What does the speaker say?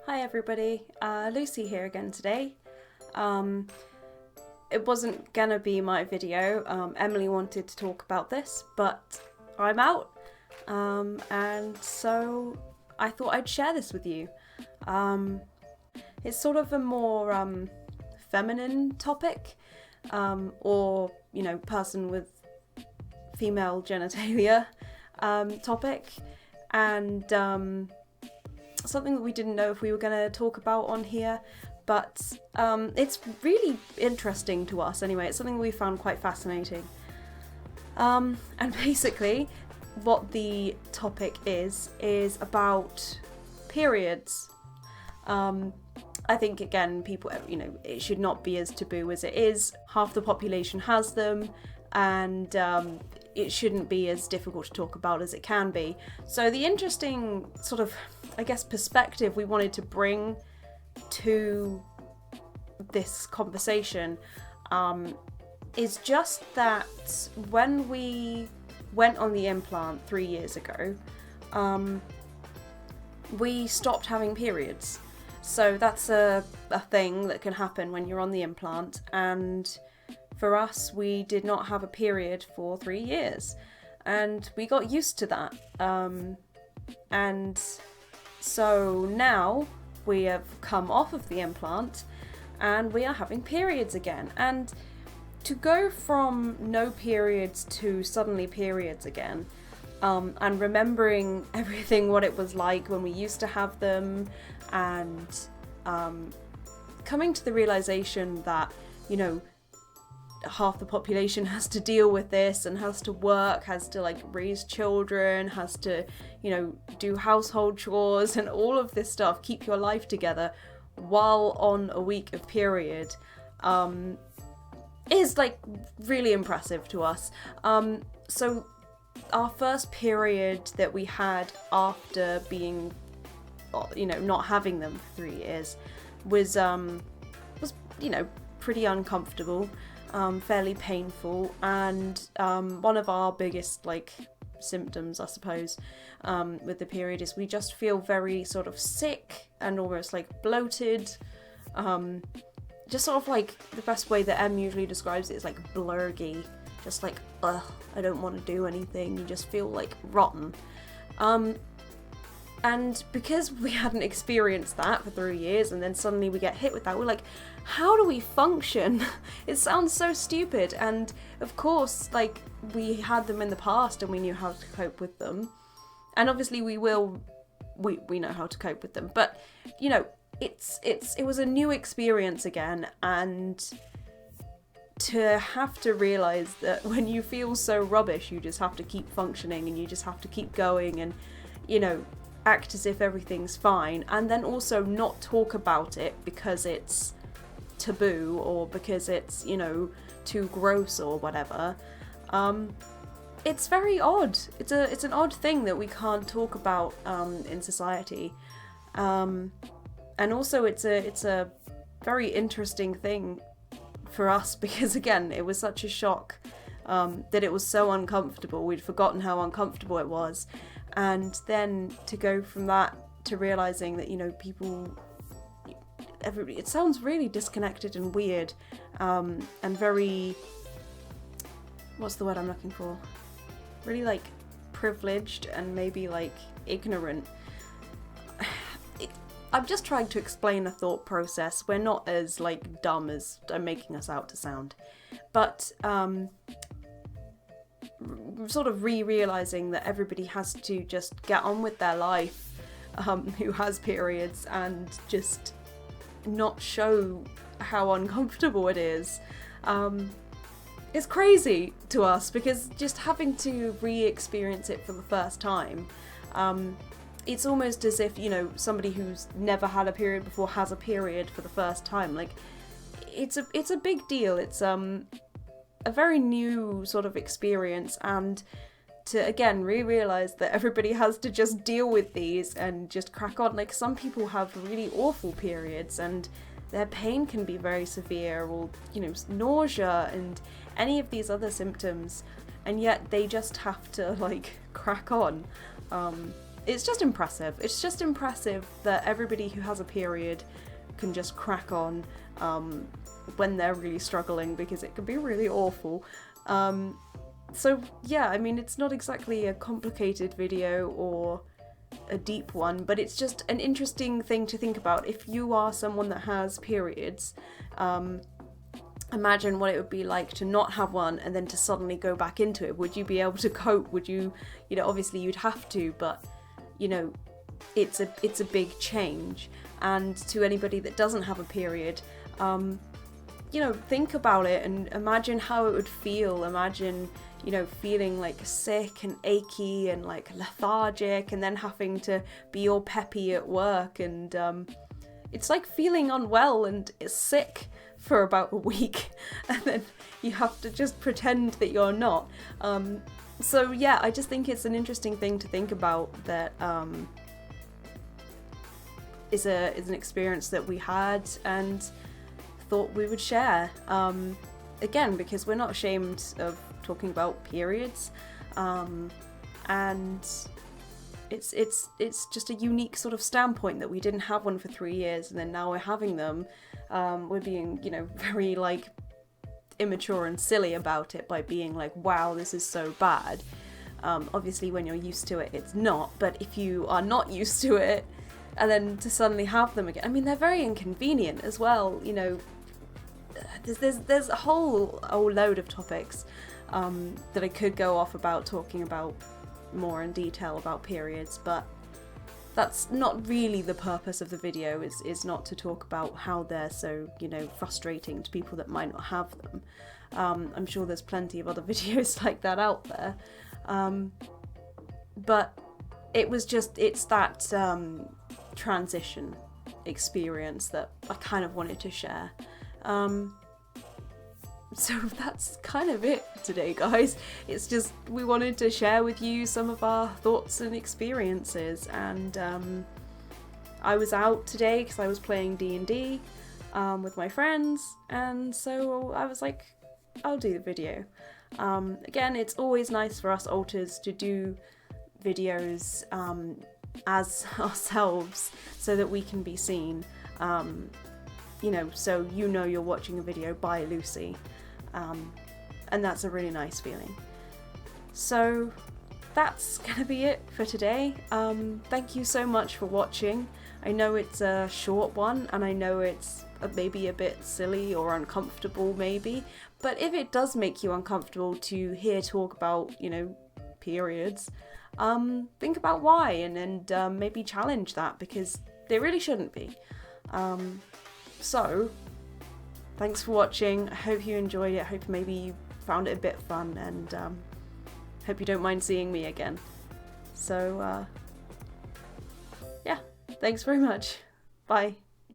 Hi everybody, Lucy here again today. It wasn't gonna be my video. Emily wanted to talk about this, but I'm out, and so I thought I'd share this with you. It's sort of a more feminine topic, or person with female genitalia topic, and something that we didn't know if we were going to talk about on here, but it's really interesting to us anyway. It's something we found quite fascinating. And basically what the topic is about periods. I think, again, people, it should not be as taboo as it is. Half the population has them, and it shouldn't be as difficult to talk about as it can be. So the interesting sort of, I guess, perspective we wanted to bring to this conversation is just that when we went on the implant 3 years ago, we stopped having periods. So that's a thing that can happen when you're on the implant, and for us, we did not have a period for 3 years, and we got used to that. And so now we have come off of the implant and we are having periods again. And to go from no periods to suddenly periods again, and remembering everything what it was like when we used to have them, and coming to the realization that, half the population has to deal with this and has to work, has to raise children, has to, do household chores and all of this stuff, keep your life together while on a week of period, is really impressive to us. So our first period that we had after being, not having them for 3 years was pretty uncomfortable. Fairly painful, and one of our biggest symptoms, I suppose, with the period is we just feel very sort of sick and almost bloated. Just sort of the best way that Em usually describes it is blurgy, just ugh, I don't want to do anything. You just feel rotten. And because we hadn't experienced that for 3 years, and then suddenly we get hit with that, we're like, how do we function? It sounds so stupid. And of course, we had them in the past and we knew how to cope with them. And obviously we know how to cope with them. But, it was a new experience again. And to have to realise that when you feel so rubbish, you just have to keep functioning and you just have to keep going and, act as if everything's fine, and then also not talk about it because it's taboo or because it's, too gross or whatever. It's very odd. It's an odd thing that we can't talk about in society. And also it's a very interesting thing for us because, again, it was such a shock that it was so uncomfortable. We'd forgotten how uncomfortable it was. And then to go from that to realising that, everybody, it sounds really disconnected and weird, and very, what's the word I'm looking for? Really privileged and maybe ignorant. I'm just trying to explain a thought process. We're not as dumb as I'm making us out to sound. But sort of realising that everybody has to just get on with their life, who has periods, and just not show how uncomfortable it is. It's crazy to us because just having to re-experience it for the first time, it's almost as if, somebody who's never had a period before has a period for the first time. It's a big deal. It's a very new sort of experience, and to again realise that everybody has to just deal with these and just crack on. Some people have really awful periods and their pain can be very severe, or nausea and any of these other symptoms, and yet they just have to crack on. it's just impressive. It's just impressive that everybody who has a period can just crack on when they're really struggling, because it can be really awful. So yeah, I mean, it's not exactly a complicated video or a deep one, but it's just an interesting thing to think about. If you are someone that has periods, imagine what it would be like to not have one and then to suddenly go back into it. Would you be able to cope? Would you, you know, obviously you'd have to, but you know, it's a big change. And to anybody that doesn't have a period, you know, think about it and imagine how it would feel. Imagine, you know, feeling like sick and achy and like lethargic, and then having to be all peppy at work, and it's like feeling unwell and sick for about a week, and then you have to just pretend that you're not. So yeah, I just think it's an interesting thing to think about, that is an experience that we had and thought we would share. Again, because we're not ashamed of talking about periods, and it's just a unique sort of standpoint that we didn't have one for 3 years, and then now we're having them. We're being, you know, very like immature and silly about it by being like, wow, this is so bad. Obviously when you're used to it, it's not, but if you are not used to it and then to suddenly have them again, I mean, they're very inconvenient as well, you know. There's a whole load of topics that I could go off about, talking about more in detail about periods, but that's not really the purpose of the video. Is not to talk about how they're so, you know, frustrating to people that might not have them. I'm sure there's plenty of other videos like that out there, but it's that transition experience that I kind of wanted to share. So that's kind of it today, guys. It's just, we wanted to share with you some of our thoughts and experiences, and I was out today because I was playing D&D with my friends, and so I was like, I'll do the video. Again, it's always nice for us alters to do videos as ourselves so that we can be seen. You know, so you know you're watching a video by Lucy, and that's a really nice feeling. So that's gonna be it for today. Thank you so much for watching. I know it's a short one, and I know it's maybe a bit silly or uncomfortable maybe, but if it does make you uncomfortable to hear talk about, you know, periods, think about why, and maybe challenge that, because they really shouldn't be. So, thanks for watching. I hope you enjoyed it. I hope maybe you found it a bit fun, and hope you don't mind seeing me again. So, yeah, thanks very much. Bye.